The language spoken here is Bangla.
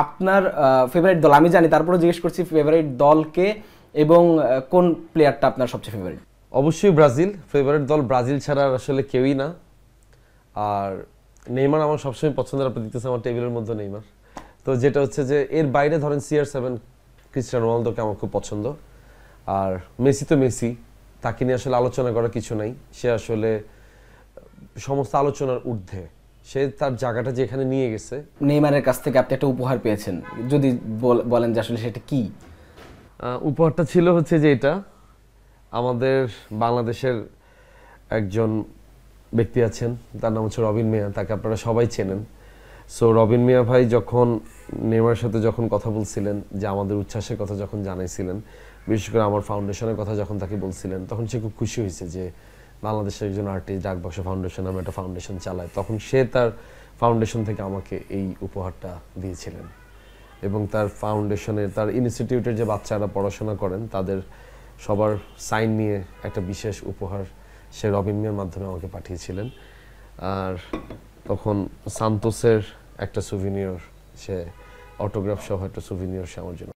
আপনার ফেভারিট দল আমি জানি, তারপরে জিজ্ঞেস করছি ফেভারিট দলকে এবং কোন প্লেয়ারটা আপনার সবচেয়ে ফেভারিট? অবশ্যই ব্রাজিল। ফেভারিট দল ব্রাজিল ছাড়া আসলে কেউই না। আর নেইমার আমার সবসময় পছন্দের, আপনি দেখতেছেন আমার টেবিলের মধ্যে নেইমার। তো যেটা হচ্ছে যে এর বাইরে ধরেন CR7 ক্রিস্টিয়ানো রোনালদোকে আমার খুব পছন্দ। আর মেসি তো মেসি, তাকে নিয়ে আসলে আলোচনা করার কিছু নাই। সে আসলে সমস্ত আলোচনার ঊর্ধ্বে, সে তার জায়গাটা যেখানে নিয়ে গেছে। নেইমারের কাছ থেকে আপনি একটা উপহার পেয়েছেন, যদি বলেন যে আসলে সেটা কি? উপহারটা ছিল হচ্ছে যে এটা আমাদের বাংলাদেশের একজন ব্যক্তি আছেন, তার নাম হচ্ছে রবিন মিয়া, তাকে আপনারা সবাই চেনেন। সো রবিন মিয়া ভাই যখন নেইমারের সাথে যখন কথা বলছিলেন, যে আমাদের উচ্ছ্বাসের কথা যখন জানাইছিলেন, বিশেষ করে আমার ফাউন্ডেশনের কথা যখন তাকে বলছিলেন, তখন সে খুব খুশি হয়েছে যে বাংলাদেশের একজন আর্টিস্ট ডাকবাক্স ফাউন্ডেশন নামে একটা ফাউন্ডেশন চালায়। তখন সে তার ফাউন্ডেশন থেকে আমাকে এই উপহারটা দিয়েছিলেন এবং তার ফাউন্ডেশনের, তার ইনস্টিটিউটের যে বাচ্চারা পড়াশোনা করেন তাদের সবার সাইন নিয়ে একটা বিশেষ উপহার সে রবিন মিয়ার মাধ্যমে আমাকে পাঠিয়েছিলেন। আর তখন সান্তোসের একটা সুভিনিয়র, সে অটোগ্রাফ সহ একটা সুভিনিয়র সে আমার জন্য